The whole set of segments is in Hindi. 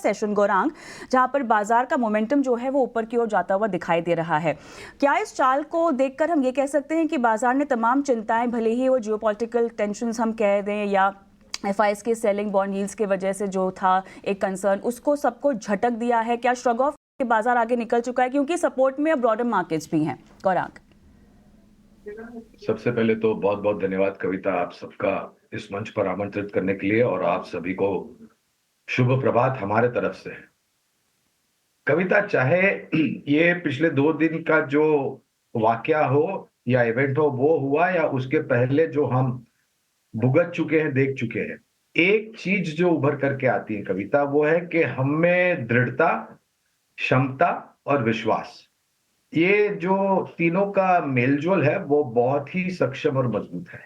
सेशन गौरांग, जहां पर बाजार का मोमेंटम जो है वो ऊपर की ओर जाता हुआ दिखाई दे रहा है। क्या इस चाल को देखकर हम ये कह सकते हैं कि बाजार ने तमाम चिंताएं, भले ही वो जियोपॉलिटिकल टेंशंस हम कह दें या एफआईएस के सेलिंग बॉन्ड यील्ड्स की वजह से जो था एक कंसर्न, उसको सबको झटक दिया है? क्या श्रग ऑफ के बाजार आगे निकल चुका है, क्योंकि सपोर्ट में अब ब्रॉडर मार्केट्स भी हैं? गौरांग, सबसे पहले तो बहुत बहुत धन्यवाद कविता, आप सबका इस मंच पर आमंत्रित करने के लिए, और आप सभी को शुभ प्रभात हमारे तरफ से। कविता, चाहे ये पिछले 2 दिन का जो वाकया हो या इवेंट हो वो हुआ, या उसके पहले जो हम भुगत चुके हैं, देख चुके हैं, एक चीज जो उभर करके आती है कविता, वो है कि हमें दृढ़ता, क्षमता और विश्वास, ये जो तीनों का मेलजोल है वो बहुत ही सक्षम और मजबूत है।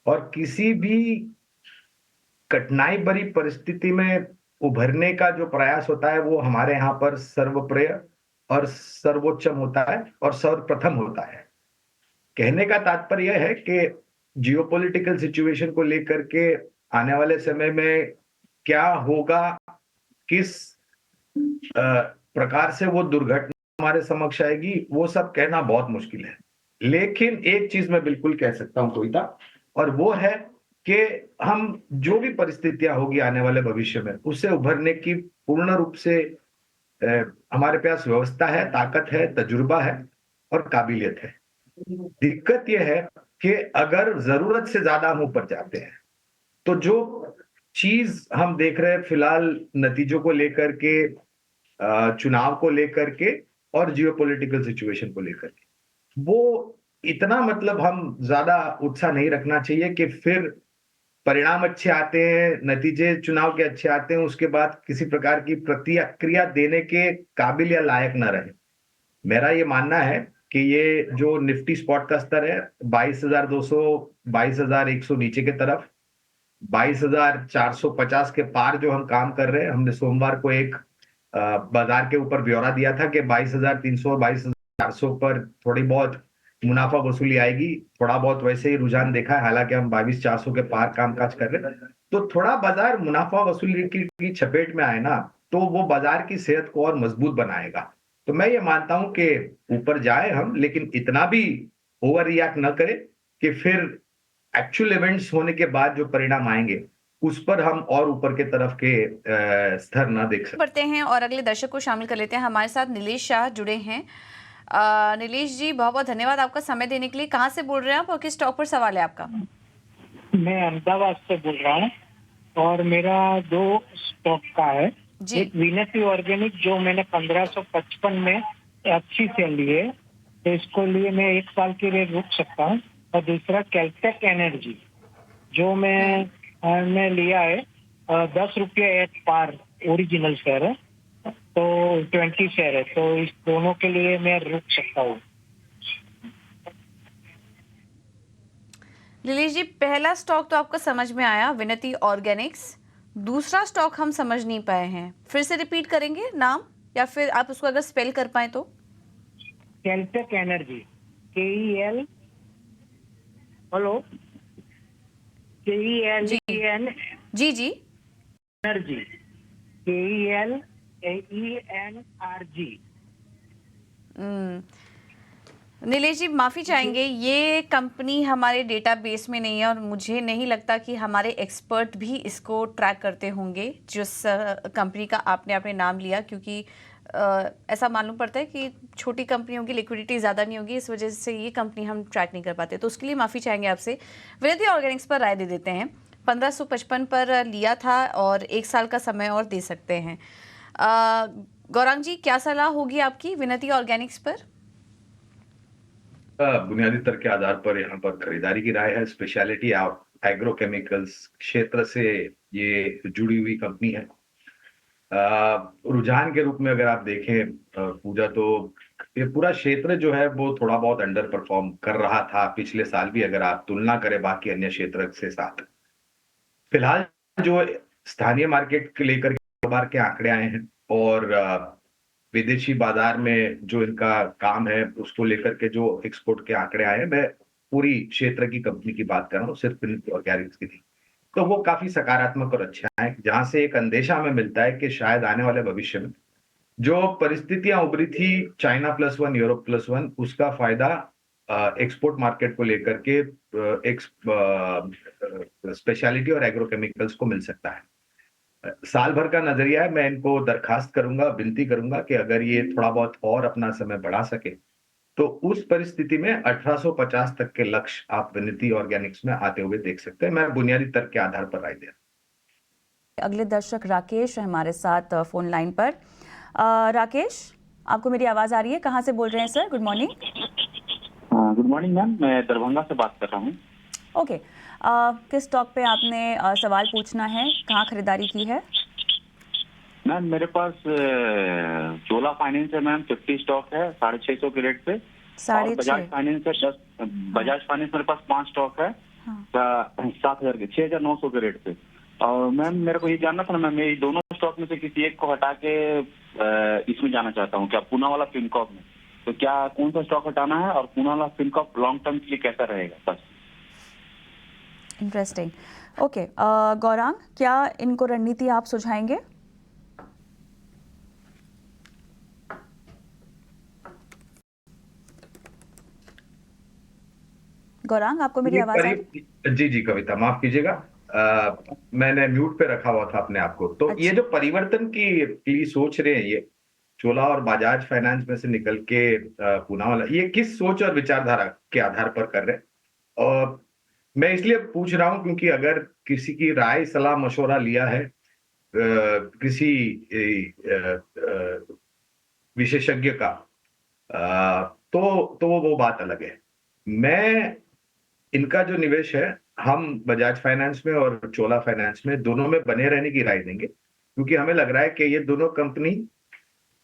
और किसी भी कठिनाई भरी परिस्थिति में उभरने का जो प्रयास होता है वो हमारे यहाँ पर सर्वप्रिय और सर्वोच्चम होता है और सर्वप्रथम होता है। कहने का तात्पर्य यह है कि जियोपॉलिटिकल सिचुएशन को लेकर के आने वाले समय में क्या होगा, किस प्रकार से वो दुर्घटना हमारे समक्ष आएगी, वो सब कहना बहुत मुश्किल है। लेकिन एक चीज मैं बिल्कुल कह सकता हूं कविता, और वो है कि हम जो भी परिस्थितियां होगी आने वाले भविष्य में, उससे उभरने की पूर्ण रूप से हमारे पास व्यवस्था है, ताकत है, तजुर्बा है और काबिलियत है। दिक्कत यह है कि अगर जरूरत से ज्यादा हम ऊपर जाते हैं तो जो चीज हम देख रहे हैं फिलहाल, नतीजों को लेकर के, चुनाव को लेकर के और जियोपॉलिटिकल सिचुएशन को लेकर के, वो इतना मतलब हम ज्यादा उत्साह नहीं रखना चाहिए कि फिर परिणाम अच्छे आते हैं, नतीजे चुनाव के अच्छे आते हैं, उसके बाद किसी प्रकार की प्रतिक्रिया देने के काबिल या लायक ना रहे। मेरा ये मानना है कि ये जो निफ्टी स्पॉट का स्तर है 22,200, 22,100 नीचे की तरफ, 22,450 के पार जो हम काम कर रहे हैं, हमने सोमवार को एक बाजार के ऊपर ब्यौरा दिया था कि 22,300 और 22,400 पर थोड़ी बहुत मुनाफा वसूली आएगी। थोड़ा बहुत वैसे ही रुझान देखा है, हालांकि हम 22,400 के पार कामकाज कर रहे हैं। तो थोड़ा बाजार मुनाफा वसूली की चपेट में आए ना, तो वो बाजार की सेहत को और मजबूत बनाएगा। तो मैं ये मानता हूं कि ऊपर जाए हम, लेकिन इतना भी ओवर रिएक्ट न करें कि फिर एक्चुअल इवेंट्स होने के बाद जो परिणाम आएंगे उस पर हम और ऊपर के तरफ के स्तर ना देख सकते। बढ़ते हैं और अगले दर्शक को शामिल कर लेते हैं। हमारे साथ नीलेश शाह जुड़े हैं। नीलेश जी, बहुत बहुत धन्यवाद आपका समय देने के लिए। कहाँ से बोल रहे हैं आप और किस टॉप पर सवाल है आपका? मैं अहमदाबाद से बोल रहा हूँ और मेरा 2 स्टॉक का है। एक विनती ऑर्गेनिक जो मैंने 1555 में अच्छी से लिए, तो इसको लिए मैं 1 साल के लिए रुक सकता हूँ। और दूसरा कैलटेक एनर्जी जो मैं लिया है 10 रुपये एट पार, ओरिजिनल शेयर है, तो 20 शेयर है, तो इस दोनों के लिए मैं रुक सकता हूँ। नीलेश जी, पहला स्टॉक तो आपका समझ में आया, विनती ऑर्गेनिक्स। दूसरा स्टॉक हम समझ नहीं पाए हैं, फिर से रिपीट करेंगे नाम, या फिर आप उसको अगर स्पेल कर पाए तो? Caltech energy, KEL, hello, KELEN जी जी, एनर्जी, KELENRG। नीलेश जी, माफ़ी चाहेंगे, ये कंपनी हमारे डेटाबेस में नहीं है और मुझे नहीं लगता कि हमारे एक्सपर्ट भी इसको ट्रैक करते होंगे जिस कंपनी का आपने नाम लिया, क्योंकि ऐसा मालूम पड़ता है कि छोटी कंपनियों की लिक्विडिटी ज़्यादा नहीं होगी, इस वजह से ये कंपनी हम ट्रैक नहीं कर पाते, तो उसके लिए माफ़ी चाहेंगे आपसे। विनती ऑर्गेनिक्स पर राय दे देते हैं। 1555 पर लिया था और 1 साल का समय और दे सकते हैं। गौरांग जी, क्या सलाह होगी आपकी विनती ऑर्गेनिक्स पर? बुनियादी तर्क के आधार पर यहाँ पर खरीदारी की राय है। स्पेशलिटी एग्रोकेमिकल्स क्षेत्र से ये जुड़ी हुई कंपनी है। रुझान के रूप में अगर आप देखें पूजा, तो ये पूरा क्षेत्र जो है वो थोड़ा बहुत अंडर परफॉर्म कर रहा था पिछले साल भी, अगर आप तुलना करें बाकी अन्य क्षेत्र से साथ। फिलहाल जो स्थानीय मार्केट के लेकर कारोबार के आंकड़े आए हैं और विदेशी बाजार में जो इनका काम है उसको लेकर के जो एक्सपोर्ट के आंकड़े आए हैं, मैं पूरी क्षेत्र की कंपनी की बात कर रहा हूँ, सिर्फ ऑर्गेनिक्स की नहीं। तो वो काफी सकारात्मक और अच्छा है, जहां से एक अंदेशा हमें मिलता है कि शायद आने वाले भविष्य में जो परिस्थितियां उभरी थी चाइना +1 यूरोप +1, उसका फायदा एक्सपोर्ट मार्केट को लेकर के स्पेशलिटी और एग्रोकेमिकल्स को मिल सकता है। साल भर का नजरिया है, मैं इनको दरखास्त करूंगा, विनती करूंगा कि अगर ये थोड़ा बहुत और अपना समय बढ़ा सके तो उस परिस्थिति में 1850 तक के लक्ष्य आप विनिति ऑर्गेनिक्स में आते हुए देख सकते हैं। मैं बुनियादी तर्क के आधार पर राय दे रहा हूं। अगले दर्शक राकेश है हमारे साथ फोन लाइन पर। राकेश, आपको मेरी आवाज आ रही है? कहाँ से बोल रहे हैं sir? Good morning. Good morning ma'am, मैं दरभंगा से बात कर रहा हूँ। ओके, किस स्टॉक पे आपने सवाल पूछना है? कहाँ खरीदारी की है? मैम मेरे पास चोला फाइनेंस है मैम, 50 स्टॉक है 650 के रेट पे। और बजाज फाइनेंस है 10, बजाज फाइनेंस मेरे पास 5 स्टॉक है 7,000 के 6,900 के रेट पे। और मैम मेरे को ये जानना था ना मैम, ये दोनों स्टॉक में से किसी एक को हटा के इसमें जाना चाहता हूँ, क्या पूना वाला फिनकॉर्प में। तो क्या कौन सा स्टॉक हटाना है और पूना वाला फिनकॉर्प लॉन्ग टर्म के लिए कैसा रहेगा? बस। इंटरेस्टिंग। ओके, गौरांग, क्या इनको रणनीति आप सुझाएंगे? गौरांग, आपको मेरी आवाज आ रही? जी जी कविता, माफ कीजिएगा, मैंने म्यूट पे रखा हुआ था अपने आप को। तो ये जो परिवर्तन की सोच रहे हैं, ये चोला और बजाज फाइनेंस में से निकल के पूना वाला, ये किस सोच और विचारधारा के आधार पर कर रहे हैं? और मैं इसलिए पूछ रहा हूं क्योंकि अगर किसी की राय सलाह मशवरा लिया है किसी विशेषज्ञ का, तो वो बात अलग है। मैं इनका जो निवेश है, हम बजाज फाइनेंस में और चोला फाइनेंस में दोनों में बने रहने की राय देंगे, क्योंकि हमें लग रहा है कि ये दोनों कंपनी,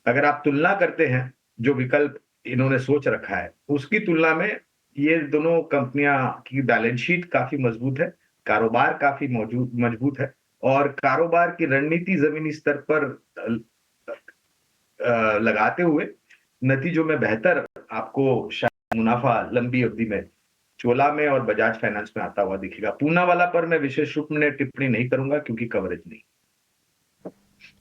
अगर आप तुलना करते हैं जो विकल्प इन्होंने सोच रखा है उसकी तुलना में, ये दोनों कंपनियां की बैलेंस शीट काफी मजबूत है, कारोबार काफी मजबूत है, और कारोबार की रणनीति जमीनी स्तर पर लगाते हुए नतीजों में बेहतर आपको शायद मुनाफा लंबी अवधि में चोला में और बजाज फाइनेंस में आता हुआ दिखेगा। पूना वाला पर मैं विशेष रूप में टिप्पणी नहीं करूंगा क्योंकि कवरेज नहीं।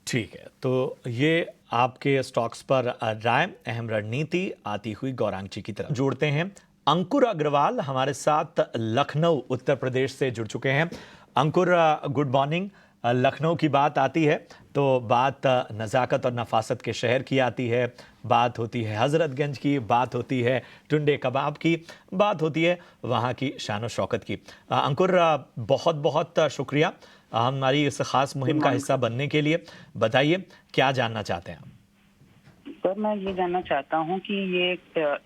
ठीक है, तो ये आपके स्टॉक्स पर राय, अहम रणनीति आती हुई गौरांग जी की तरफ जोड़ते हैं। अंकुर अग्रवाल हमारे साथ लखनऊ उत्तर प्रदेश से जुड़ चुके हैं। अंकुर, गुड मॉर्निंग। लखनऊ की बात आती है तो बात नज़ाकत और नफासत के शहर की आती है, बात होती है हज़रतगंज की, बात होती है टुंडे कबाब की, बात होती है वहाँ की शान और शौकत की। अंकुर, बहुत बहुत शुक्रिया हमारी इस खास मुहिम का हिस्सा बनने के लिए। बताइए क्या जानना चाहते हैं? सर, मैं ये जानना चाहता हूँ कि ये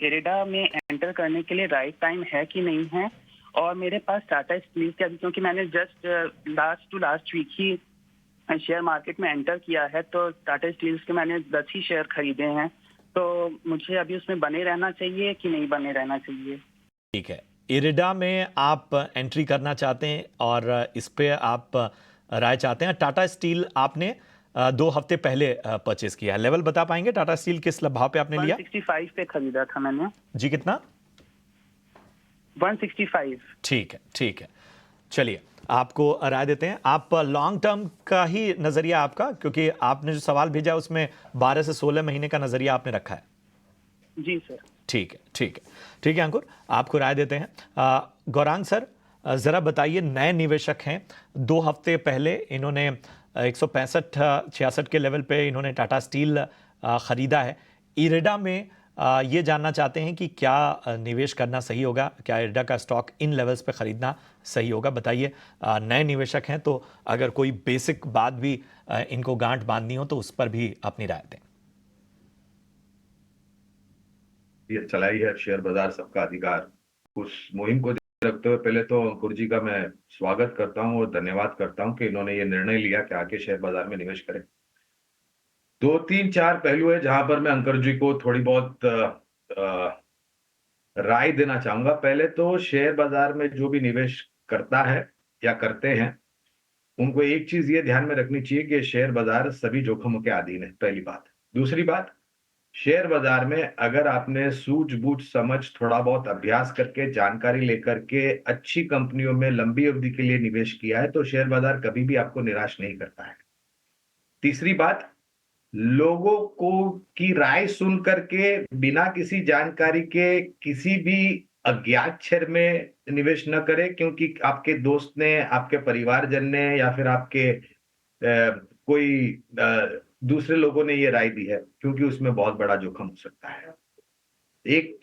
इरेडा में एंटर करने के लिए राइट टाइम है कि नहीं है, और मेरे पास टाटा स्टील के, अभी क्योंकि मैंने जस्ट लास्ट वीक ही शेयर मार्केट में एंटर किया है, तो टाटा स्टील्स के मैंने 10 ही शेयर खरीदे हैं, तो मुझे अभी उसमें बने रहना चाहिए कि नहीं बने रहना चाहिए? ठीक है, इरेडा में आप एंट्री करना चाहते हैं और इस पे आप राय चाहते हैं। टाटा स्टील आपने 2 हफ्ते पहले परचेज किया है, लेवल बता पाएंगे टाटा स्टील किस भाव पे आपने लिया? 165 पे खरीदा था मैंने जी। कितना? 165। ठीक है, ठीक है, चलिए आपको राय देते हैं। आप लॉन्ग टर्म का ही नजरिया आपका, क्योंकि आपने जो सवाल भेजा उसमें 12 से 16 महीने का नजरिया आपने रखा है। जी सर। ठीक है, ठीक है, ठीक है अंकुर, आपको राय देते हैं। गौरांग सर, जरा बताइए, नए निवेशक हैं, 2 हफ्ते पहले इन्होंने 165-66 के लेवल पे इन्होंने टाटा स्टील खरीदा है। इरेडा में ये जानना चाहते हैं कि क्या निवेश करना सही होगा, क्या इरेडा का स्टॉक इन लेवल्स पे खरीदना सही होगा? बताइए, नए निवेशक हैं तो अगर कोई बेसिक बात भी इनको गांठ बांधनी हो तो उस पर भी अपनी राय दें। ये चलाई है शेयर बाजार सबका अधिकार, उस मुहिम को रखते हुए पहले तो अंकुर जी का मैं स्वागत करता हूं और धन्यवाद करता हूं कि इन्होंने ये निर्णय लिया कि आके शेयर बाजार में निवेश करें। 2-3-4 पहलू है जहां पर मैं अंकुर जी को थोड़ी बहुत राय देना चाहूंगा। पहले तो शेयर बाजार में जो भी निवेश करता है या करते हैं, उनको एक चीज ये ध्यान में रखनी चाहिए कि शेयर बाजार सभी जोखिमों के अधीन है, पहली बात। दूसरी बात, शेयर बाजार में अगर आपने सूझबूझ समझ थोड़ा बहुत अभ्यास करके जानकारी लेकर के अच्छी कंपनियों में लंबी अवधि के लिए निवेश किया है तो शेयर बाजार कभी भी आपको निराश नहीं करता है। तीसरी बात, लोगों को की राय सुन करके बिना किसी जानकारी के किसी भी अज्ञात शेयर में निवेश न करें, क्योंकि आपके दोस्त ने, आपके परिवारजन ने या फिर आपके कोई दूसरे लोगों ने ये राय दी है, क्योंकि उसमें बहुत बड़ा जोखिम हो सकता है। एक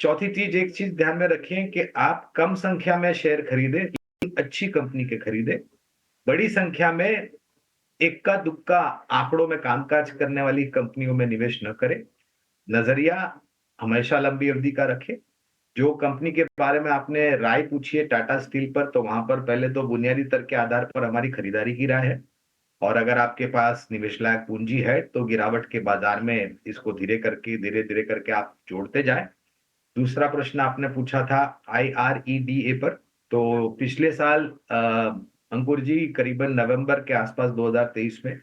चीज ध्यान में रखें कि आप कम संख्या में शेयर खरीदें, लेकिन अच्छी कंपनी के खरीदें। बड़ी संख्या में इक्का दुक्का आंकड़ों में कामकाज करने वाली कंपनियों में निवेश न करें। नजरिया हमेशा लंबी अवधि का रखें। जो कंपनी के बारे में आपने राय पूछी है टाटा स्टील पर, तो वहां पर पहले तो बुनियादी तर्क के आधार पर हमारी खरीदारी की राय है, और अगर आपके पास निवेश लायक पूंजी है तो गिरावट के बाजार में इसको धीरे धीरे करके आप जोड़ते जाएं। दूसरा प्रश्न आपने पूछा था IREDA पर, तो पिछले साल अंकुर जी करीबन नवंबर के आसपास 2023 में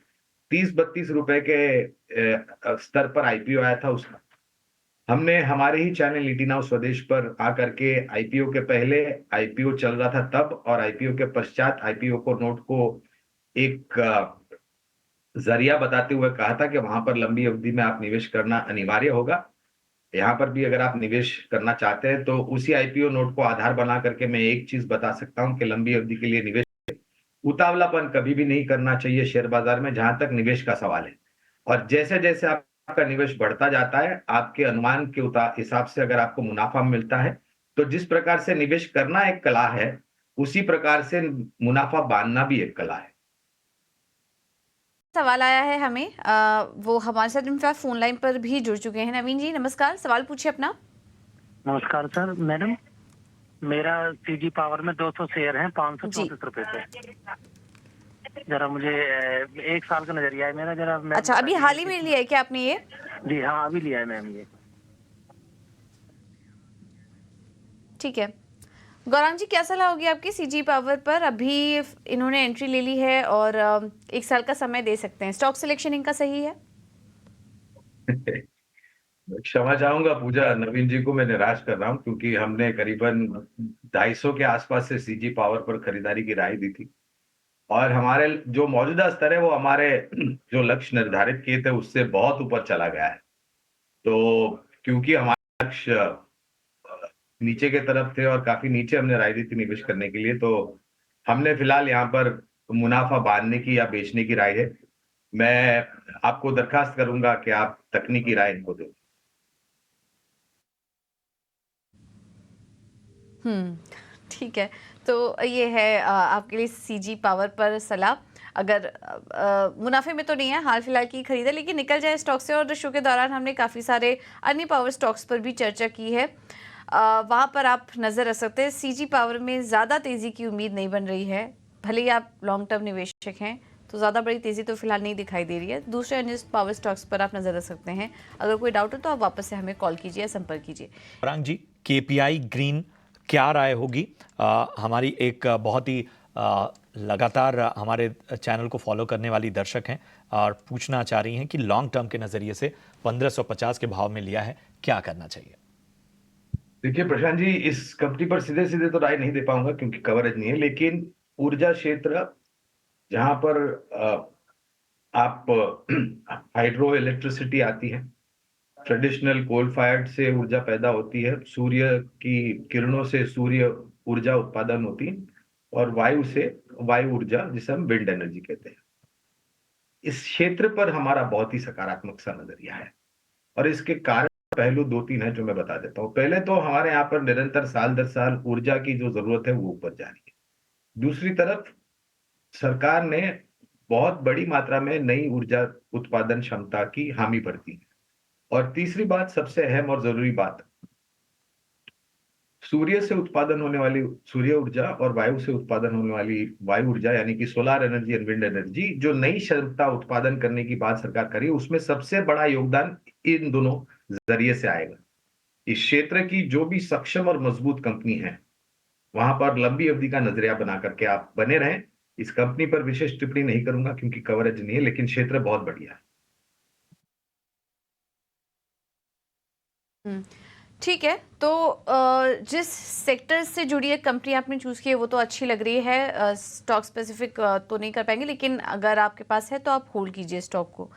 30-32 रुपए के स्तर पर आईपीओ आया था उसका। हमने हमारे ही चैनल ईटी नाउ स्वदेश पर आकर के आईपीओ के पहले आईपीओ चल रहा था तब और आईपीओ के पश्चात आईपीओ को नोट को एक जरिया बताते हुए कहा था कि वहां पर लंबी अवधि में आप निवेश करना अनिवार्य होगा। यहाँ पर भी अगर आप निवेश करना चाहते हैं तो उसी आईपीओ नोट को आधार बना करके मैं एक चीज बता सकता हूं कि लंबी अवधि के लिए निवेश, उतावलापन कभी भी नहीं करना चाहिए शेयर बाजार में जहां तक निवेश का सवाल है। और जैसे जैसे आपका निवेश बढ़ता जाता है, आपके अनुमान के हिसाब से अगर आपको मुनाफा मिलता है, तो जिस प्रकार से निवेश करना एक कला है, उसी प्रकार से मुनाफा बांधना भी एक कला है। सवाल आया है हमें, वो हमारे साथ इनफैक्ट फोन लाइन पर भी जुड़ चुके हैं। नवीन जी नमस्कार, सवाल पूछिए अपना। नमस्कार सर। मैडम, मेरा सीजी पावर में 200 शेयर हैं 534 रुपए से। जरा मुझे 1 साल का नजरिया है मेरा, जरा। अच्छा, अभी हाल ही में लिया है क्या आपने ये? जी हाँ, अभी लिया है मैम ये। ठीक है, गौरांग जी क्या सलाह होगी आपकी सीजी पावर पर? अभी इन्होंने एंट्री ले ली है और 1 साल का समय दे सकते हैं। स्टॉक सिलेक्शन इनका सही है? क्षमा चाहूंगा पूजा, नवीन जी को मैं निराश कर रहा हूं, क्योंकि हमने करीबन 250 के आसपास से सीजी पावर पर खरीदारी की राय दी थी और हमारे जो मौजूदा स्तर है वो हमारे जो लक्ष्य निर्धारित किए थे उससे बहुत ऊपर चला गया है। तो क्योंकि हमारे लक्ष्य नीचे के तरफ थे और काफी नीचे हमने राय दी थी निवेश करने के लिए, तो हमने फिलहाल यहाँ पर मुनाफा बांधने की या बेचने की राय है। मैं आपको दरखास्त करूंगा कि आप तकनीकी राय इनको दें। ठीक है, तो ये है आपके लिए सीजी पावर पर सलाह। अगर मुनाफे में तो नहीं है, हाल फिलहाल की खरीद है, लेकिन निकल जाए स्टॉक से। और शो के दौरान हमने काफ़ी सारे अन्य पावर स्टॉक्स पर भी चर्चा की है, वहाँ पर आप नज़र रख सकते हैं। सीजी पावर में ज़्यादा तेज़ी की उम्मीद नहीं बन रही है, भले ही आप लॉन्ग टर्म निवेशक हैं तो ज़्यादा बड़ी तेज़ी तो फिलहाल नहीं दिखाई दे रही है। दूसरे अन्य पावर स्टॉक्स पर आप नज़र रख सकते हैं। अगर कोई डाउट हो तो आप वापस से हमें कॉल कीजिए, संपर्क कीजिए। गौरांग जी, केपीआई ग्रीन क्या राय होगी? हमारी एक बहुत ही लगातार हमारे चैनल को फॉलो करने वाली दर्शक हैं और पूछना चाह रही हैं कि लॉन्ग टर्म के नज़रिए से 1550 के भाव में लिया है, क्या करना चाहिए? देखिए प्रशांत जी, इस कंपनी पर सीधे सीधे तो राय नहीं दे पाऊंगा क्योंकि कवरेज नहीं है, लेकिन ऊर्जा क्षेत्र जहां पर आप हाइड्रो इलेक्ट्रिसिटी आती है, ट्रेडिशनल कोल फायर्ड से ऊर्जा पैदा होती है, सूर्य की किरणों से सूर्य ऊर्जा उत्पादन होती है, और वायु से वायु ऊर्जा जिसे हम विंड एनर्जी कहते हैं। इस क्षेत्र पर हमारा बहुत ही सकारात्मक सा नजरिया है और इसके कारण पहलू 2-3 है जो मैं बता देता हूँ। पहले तो हमारे यहाँ पर निरंतर साल दर साल ऊर्जा की जो जरूरत है वो ऊपर जा रही है। दूसरी तरफ सरकार ने बहुत बड़ी मात्रा में नई ऊर्जा उत्पादन क्षमता की हामी भरती है। और तीसरी बात, सबसे अहम और जरूरी बात, सूर्य से उत्पादन होने वाली सूर्य ऊर्जा और वायु से उत्पादन होने वाली वायु ऊर्जा यानी कि solar energy and wind energy, जो नई क्षमता उत्पादन करने की बात सरकार करी, उसमें सबसे बड़ा योगदान इन दोनों जरिए से आएगा। इस क्षेत्र की जो भी सक्षम और मजबूत कंपनी है वहां पर लंबी अवधि का नजरिया बना करके आप बने रहें। इस कंपनी पर विशेष टिप्पणी नहीं करूंगा क्योंकि कवरेज नहीं है, लेकिन क्षेत्र बहुत बढ़िया है। ठीक है, तो जिस सेक्टर से जुड़ी एक कंपनी आपने चूज़ की है वो तो अच्छी लग रही है, स्टॉक स्पेसिफिक तो नहीं कर पाएंगे, लेकिन अगर आपके पास है तो आप होल्ड कीजिए स्टॉक को।